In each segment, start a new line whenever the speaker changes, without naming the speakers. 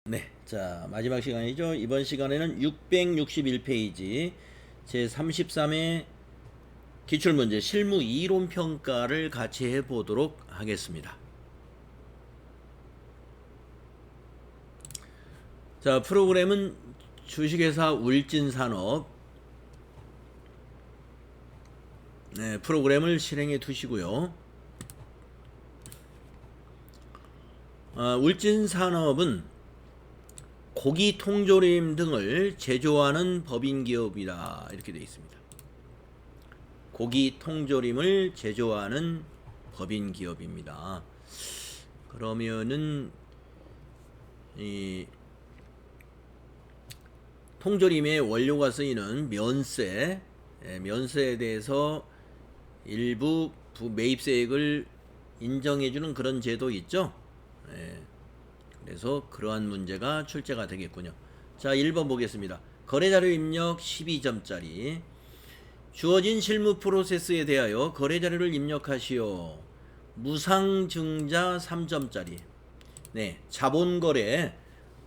네, 자 마지막 시간이죠. 이번 시간에는 661페이지 제33회 기출문제 실무 이론 평가를 같이 해보도록 하겠습니다. 자, 프로그램은 주식회사 울진산업. 네, 프로그램을 실행해 두시고요. 울진산업은 고기 통조림 등을 제조하는 법인 기업이다, 이렇게 되어 있습니다. 고기 통조림을 제조하는 법인 기업입니다. 그러면은 이 통조림의 원료가 쓰이는 면세, 면세에 대해서 일부 매입세액을 인정해주는 그런 제도 있죠. 그래서 그러한 문제가 출제가 되겠군요. 자, 1번 보겠습니다. 거래자료 입력 12점짜리. 주어진 실무 프로세스에 대하여 거래자료를 입력하시오. 무상증자 3점짜리. 네, 자본거래.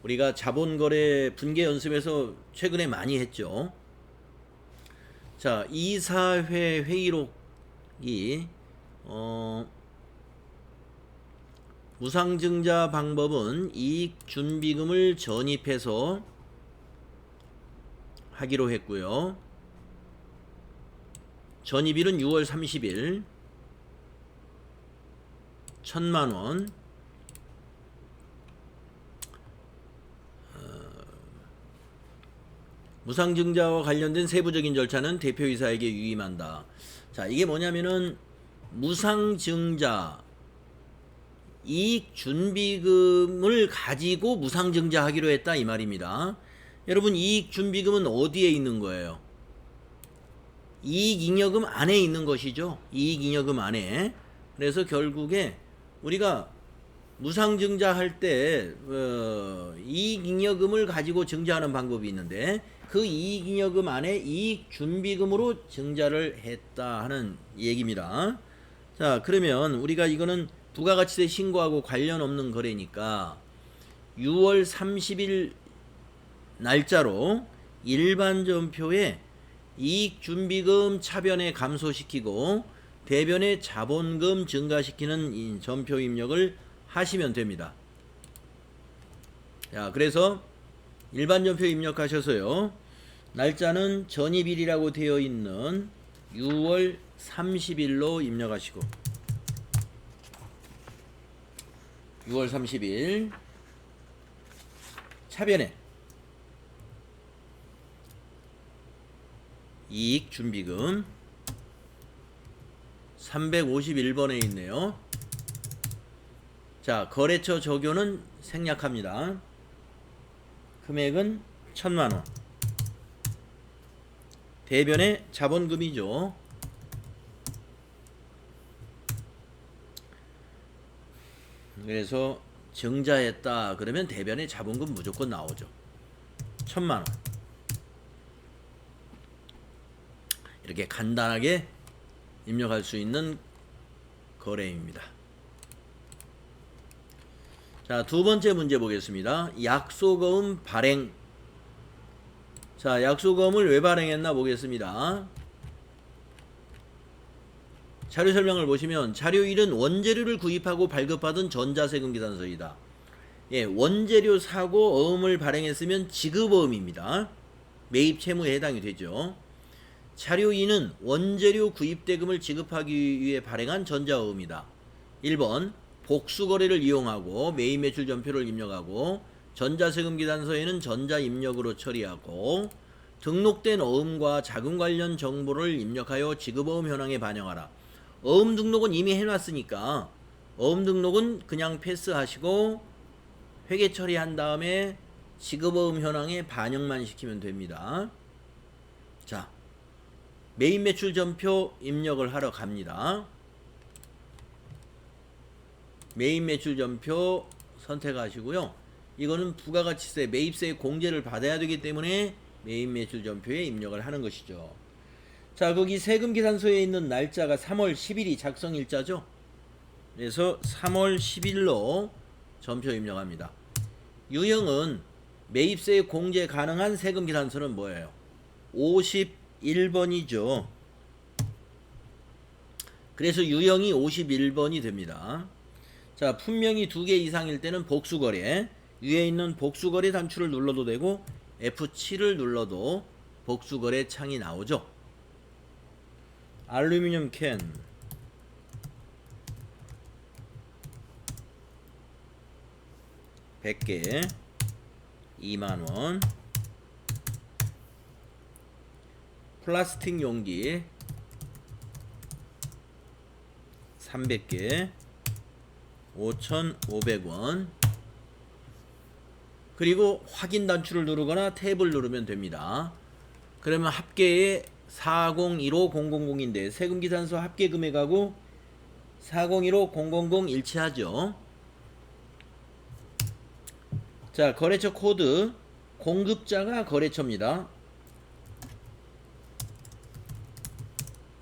우리가 자본거래 분계 연습에서 최근에 많이 했죠. 자, 이사회 회의록이 무상증자 방법은 이익준비금을 전입해서 하기로 했고요. 전입일은 6월 30일, 1,000만원. 무상증자와 관련된 세부적인 절차는 대표이사에게 유임한다. 자, 이게 뭐냐면은 무상증자 이익준비금을 가지고 무상증자하기로 했다, 이 말입니다. 여러분, 이익준비금은 어디에 있는 거예요? 이익잉여금 안에 있는 것이죠. 이익잉여금 안에. 그래서 결국에 우리가 무상증자할 때 이익잉여금을 가지고 증자하는 방법이 있는데, 그 이익잉여금 안에 이익준비금으로 증자를 했다 하는 얘기입니다. 자, 그러면 우리가 이거는 부가가치세 신고하고 관련 없는 거래니까 6월 30일 날짜로 일반 전표에 이익준비금 차변에 감소시키고 대변에 자본금 증가시키는 전표 입력을 하시면 됩니다. 자, 그래서 일반 전표 입력하셔서요, 날짜는 전입일이라고 되어 있는 6월 30일로 입력하시고, 6월 30일 차변에 이익준비금 351번에 있네요. 자, 거래처 적요는 생략합니다. 금액은 1,000만원. 대변에 자본금이죠. 그래서 증자했다 그러면 대변에 자본금 무조건 나오죠. 1,000만원. 이렇게 간단하게 입력할 수 있는 거래입니다. 자, 두 번째 문제 보겠습니다. 약속어음 발행. 자, 약속어음을 왜 발행했나 보겠습니다. 자료 설명을 보시면 자료 1은 원재료를 구입하고 발급받은 전자세금 계산서이다. 예, 원재료 사고 어음을 발행했으면 지급어음입니다. 매입 채무에 해당이 되죠. 자료 2는 원재료 구입대금을 지급하기 위해 발행한 전자어음이다. 1번 복수거래를 이용하고 매입 매출 전표를 입력하고 전자세금 계산서에는 전자입력으로 처리하고 등록된 어음과 자금 관련 정보를 입력하여 지급어음 현황에 반영하라. 어음 등록은 이미 해놨으니까 어음 등록은 그냥 패스하시고 회계 처리한 다음에 지급어음 현황에 반영만 시키면 됩니다. 자, 매입 매출 전표 입력을 하러 갑니다. 매입 매출 전표 선택하시고요. 이거는 부가가치세 매입세 공제를 받아야 되기 때문에 매입 매출 전표에 입력을 하는 것이죠. 자, 거기 세금 계산서에 있는 날짜가 3월 10일이 작성일자죠. 그래서 3월 10일로 전표 입력합니다. 유형은 매입세 공제 가능한 세금 계산서는 뭐예요? 51번이죠. 그래서 유형이 51번이 됩니다. 자, 분명히 2개 이상일 때는 복수거래, 위에 있는 복수거래 단추를 눌러도 되고 F7을 눌러도 복수거래 창이 나오죠. 알루미늄 캔 100개 2만원, 플라스틱 용기 300개 5,500원. 그리고 확인 단추를 누르거나 탭을 누르면 됩니다. 그러면 합계에 4015000인데 세금계산서 합계 금액하고 4015000 일치하죠. 자, 거래처 코드, 공급자가 거래처입니다.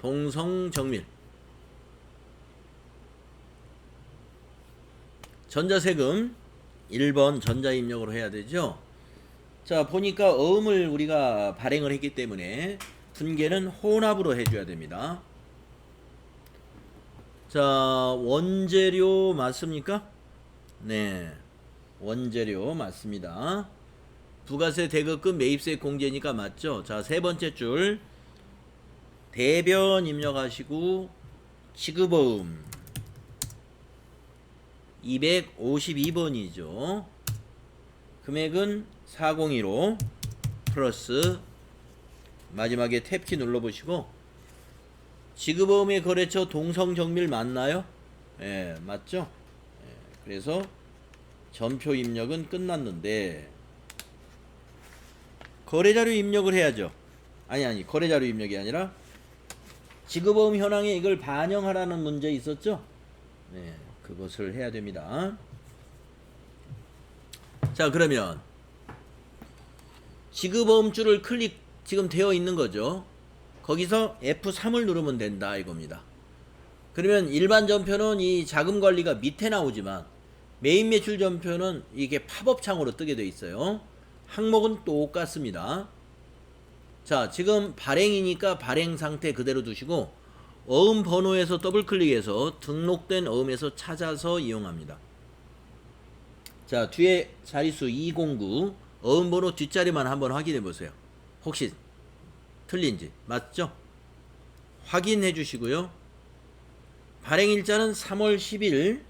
동성정밀. 전자세금 1번 전자입력으로 해야 되죠. 자, 보니까 어음을 우리가 발행을 했기 때문에 분계는 혼합으로 해줘야 됩니다. 자, 원재료 맞습니까? 네, 원재료 맞습니다. 부가세 대급금 매입세 공제니까 맞죠. 자, 세 번째 줄 대변 입력하시고 지급어음 252번이죠. 금액은 4015 플러스 마지막에 탭키 눌러보시고 지급어음의 거래처 동성정밀 맞나요? 예, 맞죠? 예, 그래서 전표 입력은 끝났는데 거래자료 입력을 해야죠. 아니 거래자료 입력이 아니라 지급어음 현황에 이걸 반영하라는 문제 있었죠? 네, 그것을 해야 됩니다. 자, 그러면 지급어음줄을 클릭 지금 되어 있는 거죠. 거기서 F3을 누르면 된다 이겁니다. 그러면 일반 전표는 이 자금 관리가 밑에 나오지만 메인 매출 전표는 이게 팝업 창으로 뜨게 되어 있어요. 항목은 똑같습니다. 자, 지금 발행이니까 발행 상태 그대로 두시고 어음 번호에서 더블 클릭해서 등록된 어음에서 찾아서 이용합니다. 자, 뒤에 자릿수 209 어음 번호 뒷자리만 한번 확인해 보세요. 혹시 틀린지. 맞죠? 확인해 주시고요. 발행일자는 3월 10일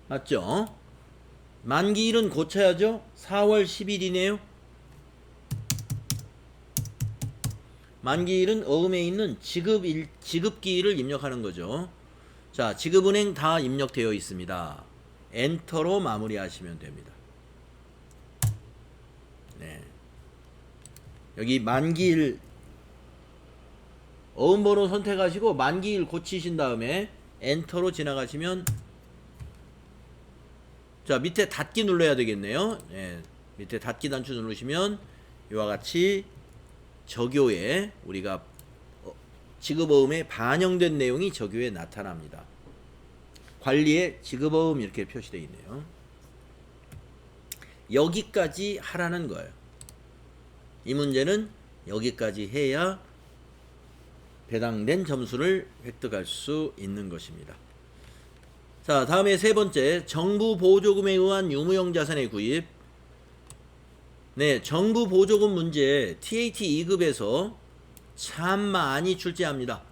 맞죠? 만기일은 고쳐야죠. 4월 10일이네요. 만기일은 어음에 있는 지급기일을 입력하는 거죠. 자, 지급은행 다 입력되어 있습니다. 엔터로 마무리하시면 됩니다. 네. 여기 만기일 어음번호 선택하시고 만기일 고치신 다음에 엔터로 지나가시면 자, 밑에 닫기 눌러야 되겠네요. 네, 밑에 닫기 단추 누르시면 이와 같이 적요에 우리가 지급어음에 반영된 내용이 적요에 나타납니다. 관리에 지급어음 이렇게 표시되어 있네요. 여기까지 하라는 거예요. 이 문제는 여기까지 해야 배당된 점수를 획득할 수 있는 것입니다. 자, 다음에 세 번째, 정부 보조금에 의한 유무형 자산의 구입. 네, 정부 보조금 문제 TAT 2급에서 참 많이 출제합니다.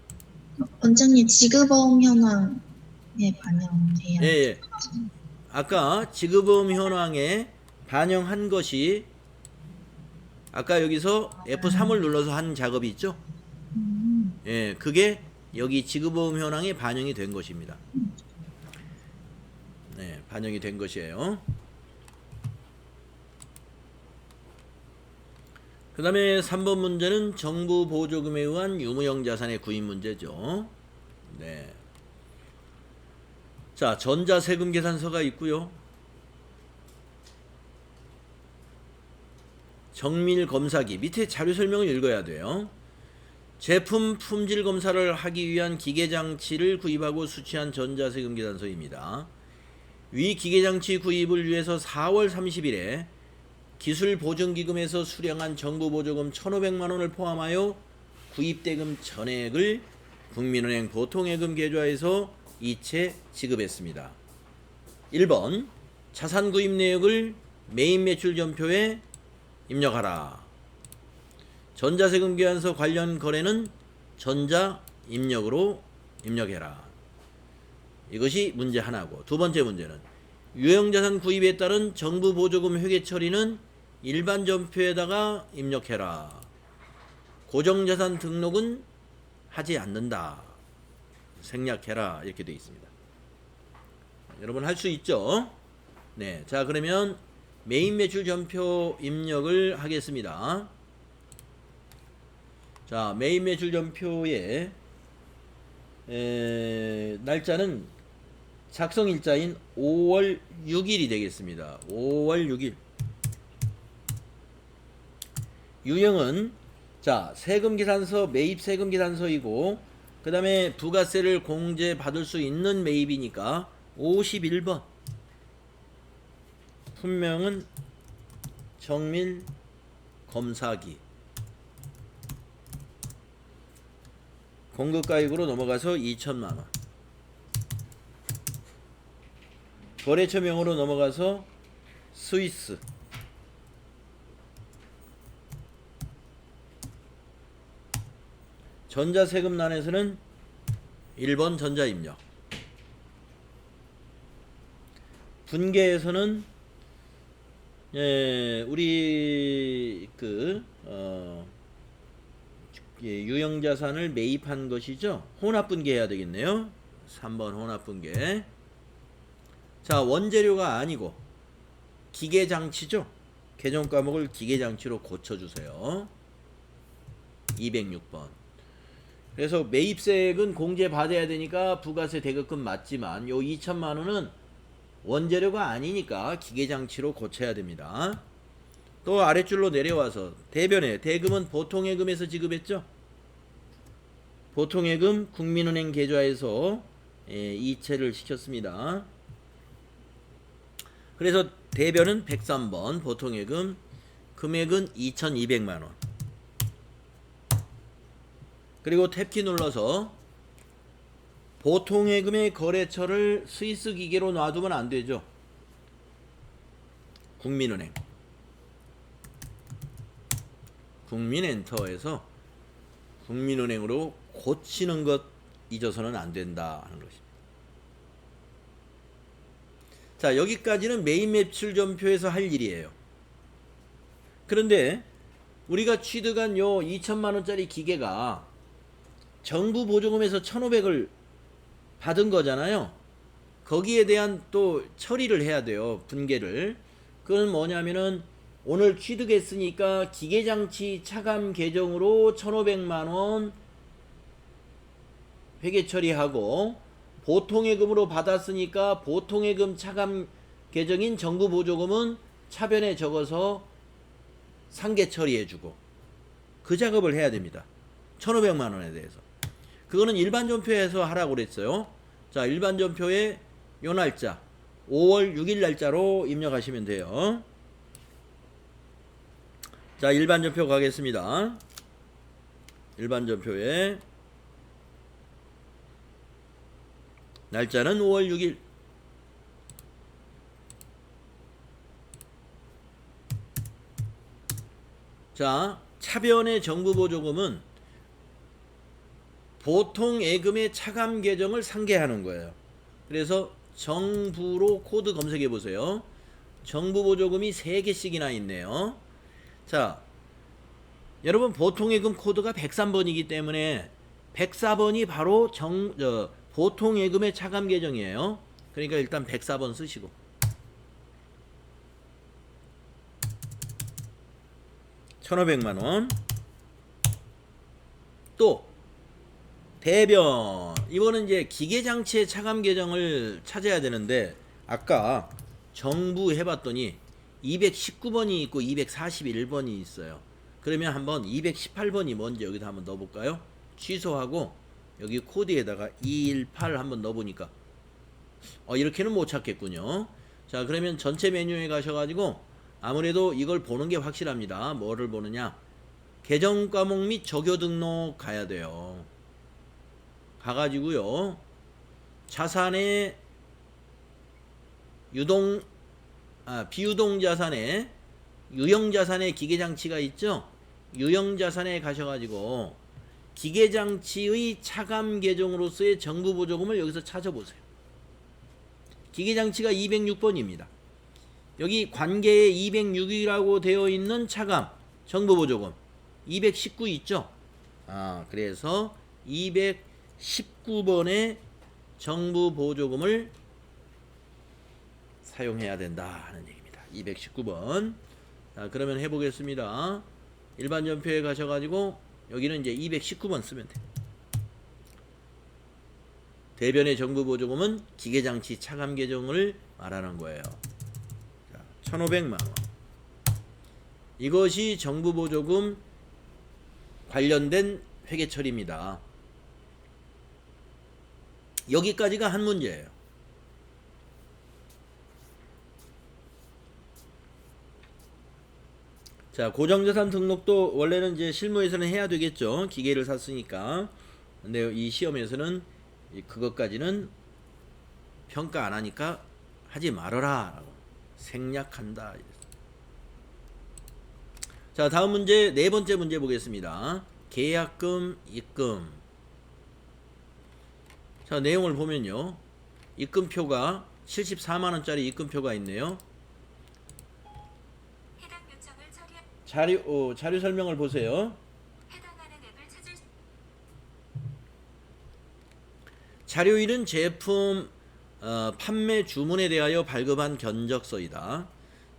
원장님, 지급어음 현황에 반영돼야
예, 예. 아까 지급어음 현황에 반영한 것이 아까 여기서 F3을 눌러서 한 작업이 있죠? 예, 그게 여기 지급어음 현황에 반영이 된 것입니다. 네, 반영이 된 것이에요. 그 다음에 3번 문제는 정부 보조금에 의한 유무형 자산의 구입 문제죠. 네. 자, 전자세금 계산서가 있고요. 정밀 검사기 밑에 자료 설명을 읽어야 돼요. 제품 품질 검사를 하기 위한 기계장치를 구입하고 수취한 전자세금 계산서입니다. 위 기계장치 구입을 위해서 4월 30일에 기술보증기금에서 수령한 정부보조금 1,500만원을 포함하여 구입대금 전액을 국민은행 보통예금 계좌에서 이체 지급했습니다. 1번 자산 구입 내역을 메인 매출 전표에 입력하라. 전자세금 계산서 관련 거래는 전자 입력으로 입력해라. 이것이 문제 하나고, 두 번째 문제는 유형자산 구입에 따른 정부 보조금 회계 처리는 일반 전표에다가 입력해라. 고정자산 등록은 하지 않는다. 생략해라. 이렇게 되어 있습니다. 여러분 할 수 있죠? 네, 자 그러면 메인 매출 전표 입력을 하겠습니다. 자, 메인 매출 전표의 날짜는 작성일자인 5월 6일이 되겠습니다. 5월 6일. 유형은 자 세금계산서 매입 세금계산서이고 그 다음에 부가세를 공제 받을 수 있는 매입이니까 51번. 품명은 정밀 검사기. 공급가액으로 넘어가서 2천만원. 거래처명으로 넘어가서 스위스. 전자세금란에서는 1번 전자입력. 분계에서는 우리 유형자산을 매입한 것이죠. 혼합분계해야 되겠네요. 3번 혼합분계. 자, 원재료가 아니고 기계장치죠. 개정과목을 기계장치로 고쳐주세요. 206번. 그래서 매입세액은 공제 받아야 되니까 부가세 대급금 맞지만 요 2천만원은 원재료가 아니니까 기계장치로 고쳐야 됩니다. 또 아랫줄로 내려와서 대변에 대금은 보통예금에서 지급했죠. 보통예금 국민은행 계좌에서 이체를 시켰습니다. 그래서 대변은 103번 보통예금 금액은 2,200만원. 그리고 탭키 눌러서 보통예금의 거래처를 스위스 기계로 놔두면 안 되죠. 국민은행. 국민엔터에서 국민은행으로 고치는 것 잊어서는 안 된다 하는 것입니다. 자, 여기까지는 메인 매출 전표에서 할 일이에요. 그런데 우리가 취득한 요 2천만원짜리 기계가 정부 보조금에서 1,500을 받은 거잖아요. 거기에 대한 또 처리를 해야 돼요. 분계를. 그건 뭐냐면은 오늘 취득했으니까 기계장치 차감 계정으로 1,500만원 회계 처리하고 보통예금으로 받았으니까 보통예금 차감 계정인 정부 보조금은 차변에 적어서 상계 처리해주고 그 작업을 해야 됩니다. 1,500만원에 대해서. 그거는 일반 전표에서 하라고 그랬어요. 자, 일반 전표에 요 날짜 5월 6일 날짜로 입력하시면 돼요. 자, 일반 전표 가겠습니다. 일반 전표에 날짜는 5월 6일. 자, 차변의 정부 보조금은 보통 예금의 차감 계정을 상계하는 거예요. 그래서 정부로 코드 검색해 보세요. 정부 보조금이 3개씩이나 있네요. 자, 여러분 보통 예금 코드가 103번이기 때문에 104번이 바로 보통 예금의 차감 계정이에요. 그러니까 일단 104번 쓰시고. (1,500만원) 또 대변. 이거는 이제 기계장치의 차감 계정을 찾아야 되는데 아까 정부 해봤더니 219번이 있고 241번이 있어요. 그러면 한번 218번이 뭔지 여기다 한번 넣어볼까요? 취소하고 여기 코드에다가 218 한번 넣어보니까 이렇게는 못 찾겠군요. 자, 그러면 전체 메뉴에 가셔가지고 아무래도 이걸 보는 게 확실합니다. 뭐를 보느냐? 계정 과목 및 적요 등록 가야 돼요. 가가지고요. 자산의 비유동 자산에 유형 자산의 기계장치가 있죠. 유형 자산에 가셔가지고 기계장치의 차감 계정으로서의 정부 보조금을 여기서 찾아보세요. 기계장치가 206번입니다. 여기 관계에 206이라고 되어 있는 차감 정부 보조금 219 있죠. 그래서 219번의 정부 보조금을 사용해야 된다 하는 얘기입니다. 219번. 자, 그러면 해보겠습니다. 일반 전표에 가셔가지고 여기는 이제 219번 쓰면 돼요. 대변의 정부 보조금은 기계장치 차감 계정을 말하는 거예요. 자, 1,500만 원. 이것이 정부 보조금 관련된 회계 처리입니다. 여기까지가 한 문제예요. 자, 고정자산 등록도 원래는 이제 실무에서는 해야 되겠죠. 기계를 샀으니까. 근데 이 시험에서는 그것까지는 평가 안 하니까 하지 말아라 라고 생략한다. 자, 다음 문제, 네 번째 문제 보겠습니다. 계약금, 입금. 자, 내용을 보면요. 입금표가 74만원짜리 입금표가 있네요. 자료 설명을 보세요. 자료 1은 제품 판매 주문에 대하여 발급한 견적서이다.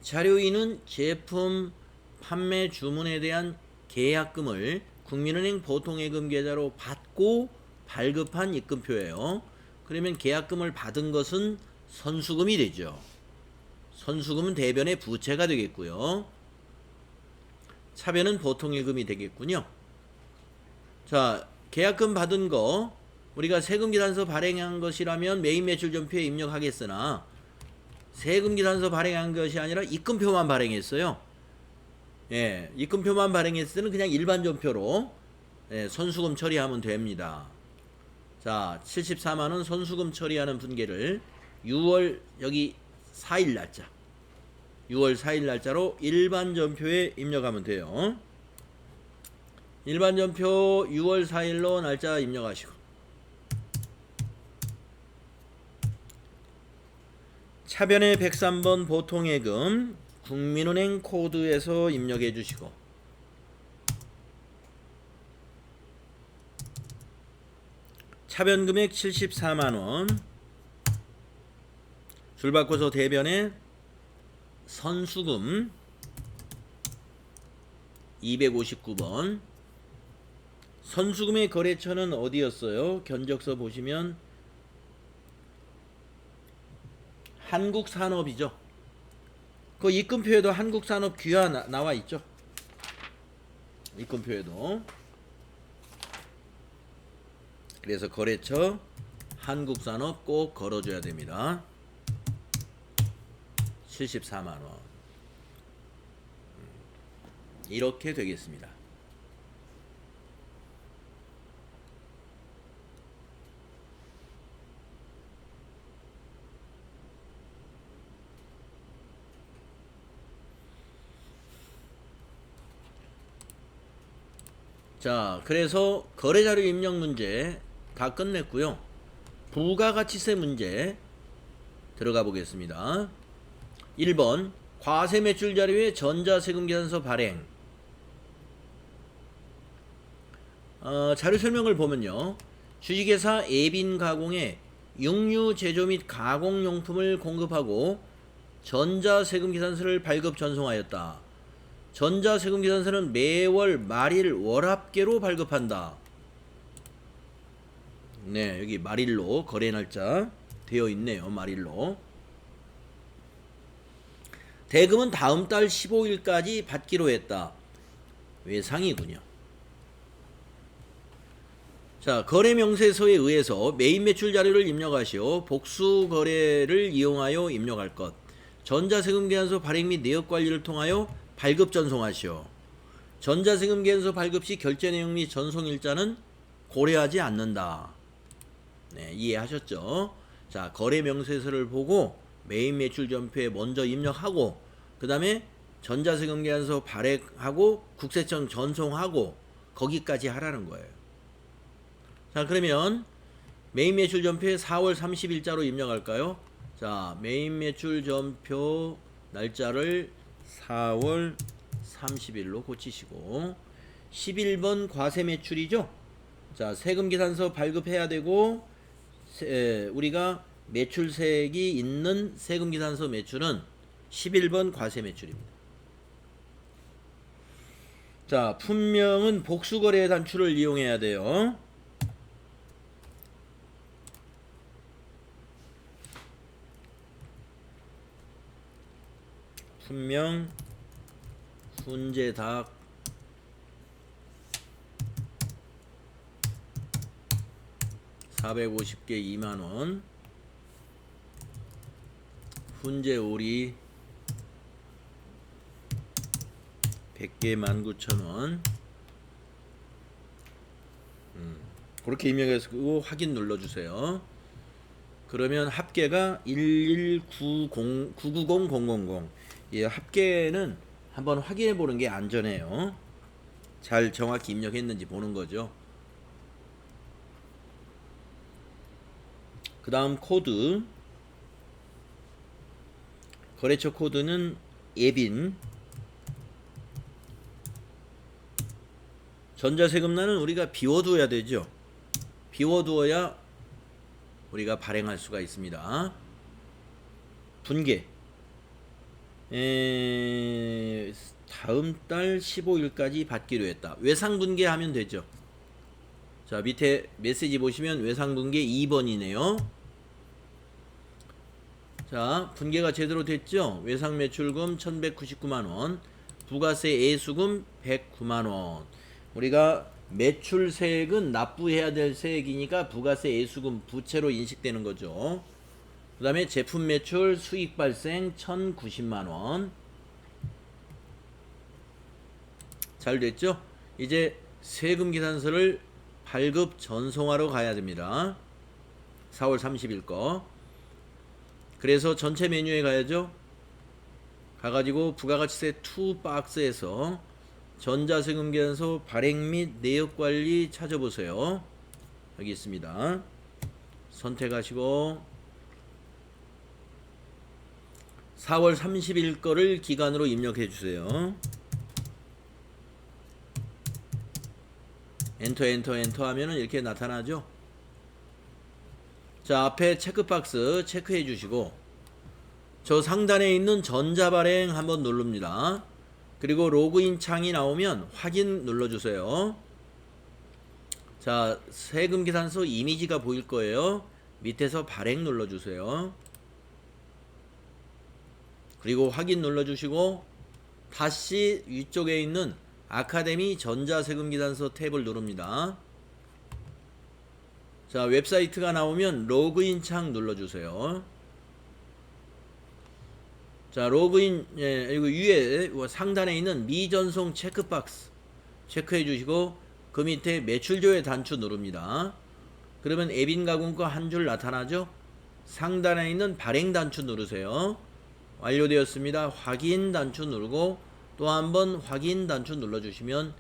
자료 2는 제품 판매 주문에 대한 계약금을 국민은행 보통예금 계좌로 받고 발급한 입금표예요. 그러면 계약금을 받은 것은 선수금이 되죠. 선수금은 대변의 부채가 되겠고요. 차변은 보통예금이 되겠군요. 자, 계약금 받은 거 우리가 세금계산서 발행한 것이라면 매입매출전표에 입력하겠으나 세금계산서 발행한 것이 아니라 입금표만 발행했어요. 예, 입금표만 발행했을 때는 그냥 일반 전표로 선수금 처리하면 됩니다. 자, 74만원 선수금 처리하는 분계를 6월 여기 4일 날짜 6월 4일 날짜로 일반 전표에 입력하면 돼요. 일반 전표 6월 4일로 날짜 입력하시고 차변의 103번 보통예금 국민은행 코드에서 입력해 주시고 차변금액 74만원 줄바꿔서 대변에 선수금 259번 선수금의 거래처는 어디였어요? 견적서 보시면 한국산업이죠. 그 입금표에도 한국산업 귀화 나와 있죠. 입금표에도. 그래서 거래처 한국산업 꼭 걸어줘야 됩니다. 74만원. 이렇게 되겠습니다. 자, 그래서 거래자료 입력 문제 다 끝냈고요. 부가가치세 문제 들어가 보겠습니다. 1번 과세매출자료의 전자세금계산서 발행. 자료 설명을 보면요. 주식회사 에빈가공에 육류 제조 및 가공용품을 공급하고 전자세금계산서를 발급 전송하였다. 전자세금계산서는 매월 말일 월합계로 발급한다. 네, 여기 말일로 거래날짜 되어 있네요. 말일로. 대금은 다음 달 15일까지 받기로 했다. 외상이군요. 자, 거래 명세서에 의해서 매입 매출 자료를 입력하시오. 복수 거래를 이용하여 입력할 것. 전자세금 계산서 발행 및 내역 관리를 통하여 발급 전송하시오. 전자세금 계산서 발급 시 결제 내용 및 전송 일자는 고려하지 않는다. 네, 이해하셨죠? 자, 거래 명세서를 보고 매입 매출 전표에 먼저 입력하고 그 다음에 전자세금 계산서 발행하고 국세청 전송하고 거기까지 하라는 거예요. 자, 그러면 매입 매출 전표에 4월 30일자로 입력할까요? 자, 매입 매출 전표 날짜를 4월 30일로 고치시고 11번 과세 매출이죠. 자, 세금 계산서 발급해야 되고 우리가 매출세액이 있는 세금 계산서 매출은 11번 과세 매출입니다. 자, 품명은 복수거래 단추를 이용해야 돼요. 품명 훈제닭 (450개) 2만원, 훈제오리 100개 19,000원. 그렇게 입력해서 확인 눌러주세요. 그러면 합계가 1190000. 이 합계는 한번 확인해 보는 게 안전해요. 잘 정확히 입력했는지 보는 거죠. 그 다음 코드, 거래처 코드는 예빈. 전자세금란은 우리가 비워두어야 되죠. 비워두어야 우리가 발행할 수가 있습니다. 분계 다음 달 15일까지 받기로 했다. 외상분계 하면 되죠. 자, 밑에 메시지 보시면 외상분계 2번이네요. 자, 분계가 제대로 됐죠. 외상매출금 1199만원, 부가세 애수금 109만원. 우리가 매출세액은 납부해야 될 세액이니까 부가세 애수금 부채로 인식되는 거죠. 그 다음에 제품 매출 수익 발생 1090만원. 잘 됐죠? 이제 세금 계산서를 발급 전송하러 가야 됩니다. 4월 30일 거. 그래서 전체 메뉴에 가야죠. 가가지고 부가가치세 2 박스에서 전자세금 계산서 발행 및 내역 관리 찾아보세요. 여기 있습니다. 선택하시고 4월 30일 거를 기간으로 입력해 주세요. 엔터 하면은 이렇게 나타나죠. 자, 앞에 체크박스 체크해 주시고 저 상단에 있는 전자발행 한번 누릅니다. 그리고 로그인 창이 나오면 확인 눌러주세요. 자, 세금 계산서 이미지가 보일 거예요. 밑에서 발행 눌러주세요. 그리고 확인 눌러주시고 다시 위쪽에 있는 아카데미 전자세금 계산서 탭을 누릅니다. 자, 웹사이트가 나오면 로그인 창 눌러주세요. 자, 로그인, 그리고 위에 상단에 있는 미전송 체크박스 체크해 주시고 그 밑에 매출조회 단추 누릅니다. 그러면 에빈가공과 한 줄 나타나죠. 상단에 있는 발행 단추 누르세요. 완료되었습니다. 확인 단추 누르고 또 한번 확인 단추 눌러주시면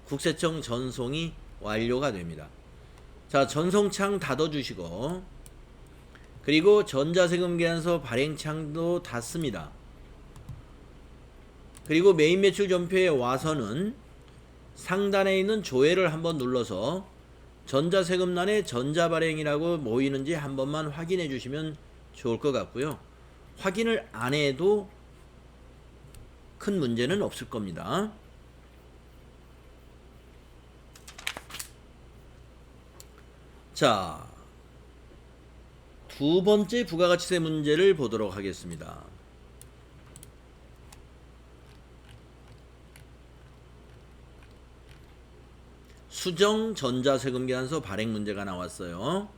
국세청 전송이 완료가 됩니다. 자, 전송창 닫아주시고 그리고 전자세금 계산서 발행창도 닫습니다. 그리고 메인 매출 전표에 와서는 상단에 있는 조회를 한번 눌러서 전자세금란에 전자발행이라고 보이는지 한 번만 확인해 주시면 좋을 것 같고요. 확인을 안 해도 큰 문제는 없을 겁니다. 자, 두 번째 부가가치세 문제를 보도록 하겠습니다. 수정 전자세금계산서 발행 문제가 나왔어요.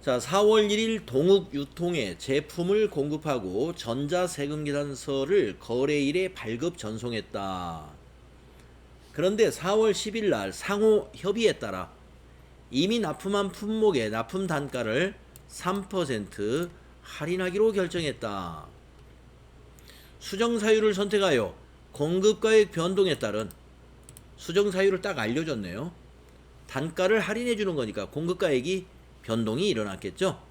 자, 4월 1일 동욱유통에 제품을 공급하고 전자세금계산서를 거래일에 발급 전송했다. 그런데 4월 10일 날 상호 협의에 따라 이미 납품한 품목의 납품 단가를 3% 할인하기로 결정했다. 수정 사유를 선택하여 공급가액 변동에 따른 수정 사유를 딱 알려줬네요. 단가를 할인해 주는 거니까 공급가액이 변동이 일어났겠죠.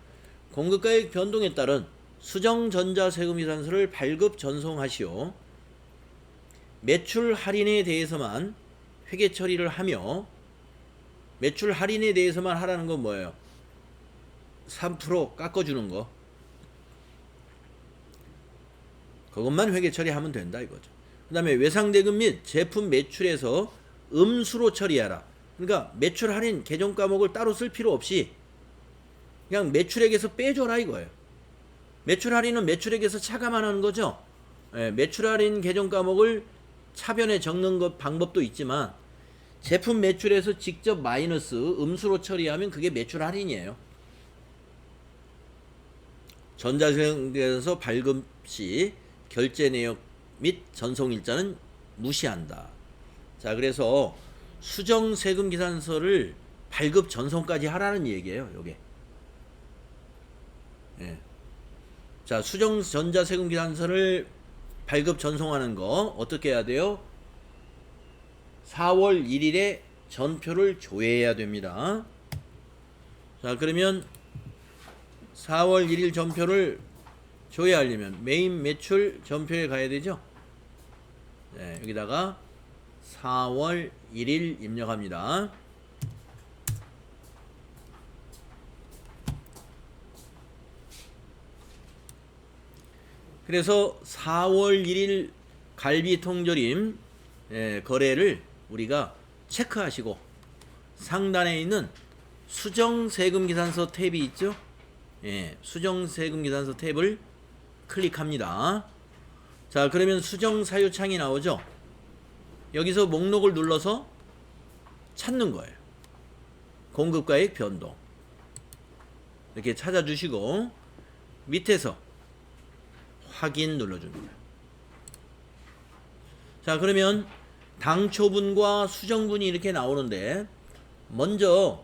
공급가액 변동에 따른 수정 전자세금계산서를 발급 전송하시오. 매출 할인에 대해서만 회계 처리를 하며, 매출 할인에 대해서만 하라는 건 뭐예요? 3% 깎아주는 거. 그것만 회계 처리하면 된다 이거죠. 그 다음에 외상대금 및 제품 매출에서 음수로 처리하라. 그러니까 매출 할인 계정 과목을 따로 쓸 필요 없이 그냥 매출액에서 빼줘라 이거예요. 매출 할인은 매출액에서 차감하는 거죠. 예, 매출 할인 계정 과목을 차변에 적는 것 방법도 있지만 제품 매출에서 직접 마이너스 음수로 처리하면 그게 매출 할인이에요. 전자세금계산서 발급 시 결제 내역 및 전송일자는 무시한다. 자, 그래서 수정세금계산서를 발급 전송까지 하라는 얘기예요. 요게. 예. 자, 수정 전자세금계산서를 발급 전송하는 거 어떻게 해야 돼요? 4월 1일에 전표를 조회해야 됩니다. 자, 그러면 4월 1일 전표를 조회하려면 메인 매출 전표에 가야 되죠. 네, 여기다가 4월 1일 입력합니다. 그래서 4월 1일 갈비통조림 거래를 우리가 체크하시고 상단에 있는 수정세금계산서 탭이 있죠. 예, 수정세금계산서 탭을 클릭합니다. 자, 그러면 수정사유창이 나오죠. 여기서 목록을 눌러서 찾는 거예요. 공급가액 변동 이렇게 찾아주시고 밑에서 확인 눌러줍니다. 자, 그러면 당초분과 수정분이 이렇게 나오는데 먼저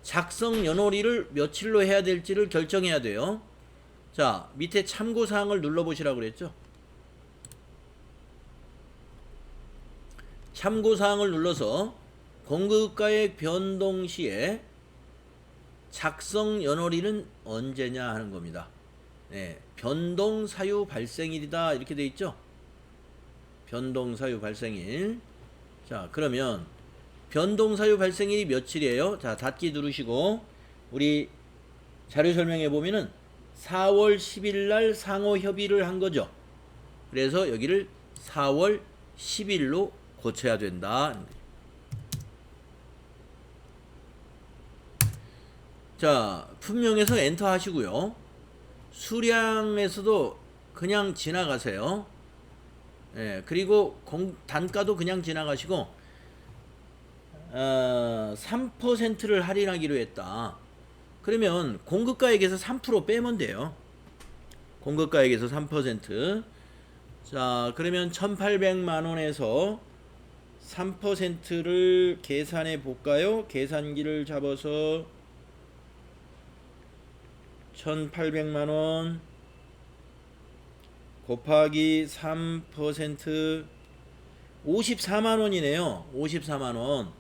작성 연월일을 며칠로 해야 될지를 결정해야 돼요. 자, 밑에 참고사항을 눌러보시라고 그랬죠. 참고사항을 눌러서 공급가액 변동 시에 작성 연월일은 언제냐 하는 겁니다. 네, 변동사유 발생일이다 이렇게 돼 있죠. 변동사유 발생일. 자, 그러면 변동사유 발생일이 며칠이에요? 자, 닫기 누르시고 우리 자료 설명해 보면은 4월 10일 날 상호 협의를 한 거죠. 그래서 여기를 4월 10일로 고쳐야 된다. 자, 품명에서 엔터 하시고요. 수량에서도 그냥 지나가세요. 예, 그리고 단가도 그냥 지나가시고 3%를 할인하기로 했다. 그러면 공급가액에서 3% 빼면 돼요. 공급가액에서 3%. 자, 그러면 1,800만원에서 3%를 계산해 볼까요? 계산기를 잡아서 1,800만원 곱하기 3% 54만원이네요. 54만원.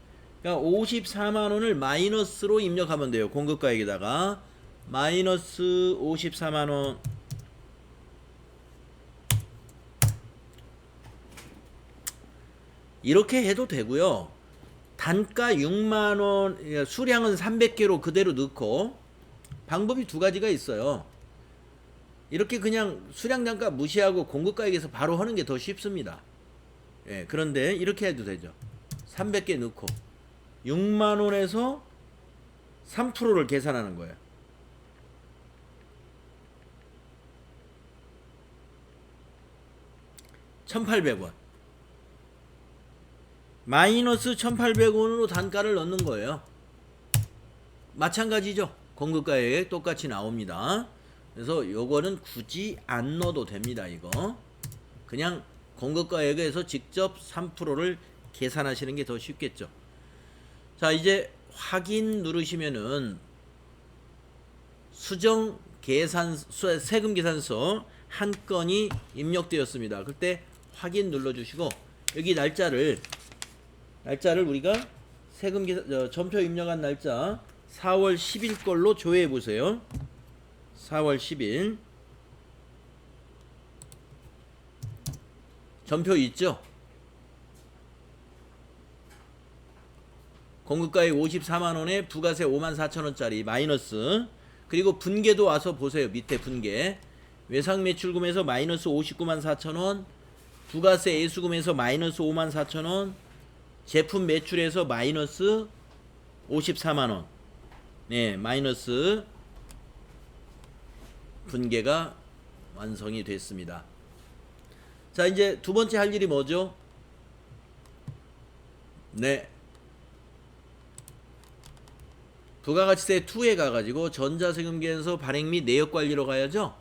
그러니까 54만원을 마이너스로 입력하면 돼요. 공급가액에다가 마이너스 54만원. 이렇게 해도 되고요. 단가 6만원, 수량은 300개로 그대로 넣고 방법이 두 가지가 있어요. 이렇게 그냥 수량 단가 무시하고 공급가액에서 바로 하는 게 더 쉽습니다. 예, 그런데 이렇게 해도 되죠. 300개 넣고 6만원에서 3%를 계산하는 거예요. (1,800원) 마이너스 1800원으로 단가를 넣는 거예요. 마찬가지죠. 공급가액 똑같이 나옵니다. 그래서 요거는 굳이 안 넣어도 됩니다. 이거 그냥 공급가액에서 직접 3%를 계산하시는 게 더 쉽겠죠. 자, 이제 확인 누르시면은 수정 계산 세금 계산서 한 건이 입력되었습니다. 그때 확인 눌러주시고 여기 날짜를 우리가 세금 계산 전표 입력한 날짜 4월 10일 걸로 조회해 보세요. 4월 10일 전표 있죠? 공급가액 54만원에 부가세 54,000원짜리 마이너스, 그리고 분계도 와서 보세요. 밑에 분계 외상매출금에서 마이너스 594,000원, 부가세 애수금에서 마이너스 54,000원, 제품 매출에서 마이너스 54만원. 네, 마이너스 분계가 완성이 됐습니다. 자, 이제 두 번째 할 일이 뭐죠? 네, 부가가치세 2에 가가지고 전자세금계산서 발행 및 내역관리로 가야죠.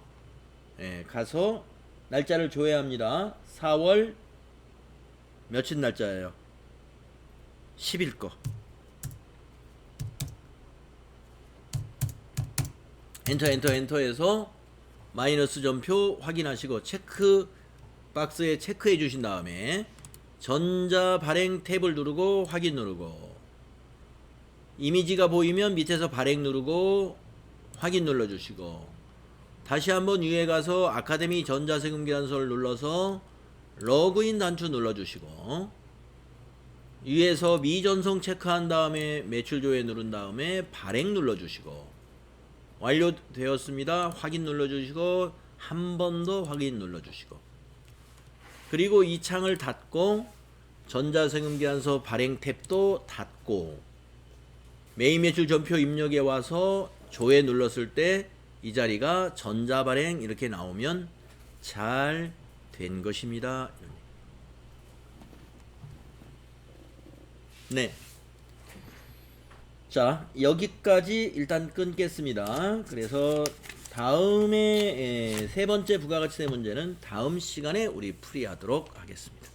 네, 가서 날짜를 줘야 합니다. 4월 며칠 날짜예요? 10일 거. 엔터해서 마이너스 전표 확인하시고 체크 박스에 체크해 주신 다음에 전자 발행 탭을 누르고 확인 누르고, 이미지가 보이면 밑에서 발행 누르고 확인 눌러 주시고, 다시 한번 위에 가서 아카데미 전자세금 계산서를 눌러서 로그인 단추 눌러 주시고, 위에서 미전송 체크한 다음에 매출 조회 누른 다음에 발행 눌러 주시고, 완료되었습니다. 확인 눌러 주시고 한 번 더 확인 눌러 주시고, 그리고 이 창을 닫고 전자세금 계산서 발행 탭도 닫고 매입 매출 전표 입력에 와서 조회 눌렀을 때 이 자리가 전자발행 이렇게 나오면 잘 된 것입니다. 네. 자, 여기까지 일단 끊겠습니다. 그래서 다음에 세 번째 부가가치세 문제는 다음 시간에 우리 풀이하도록 하겠습니다.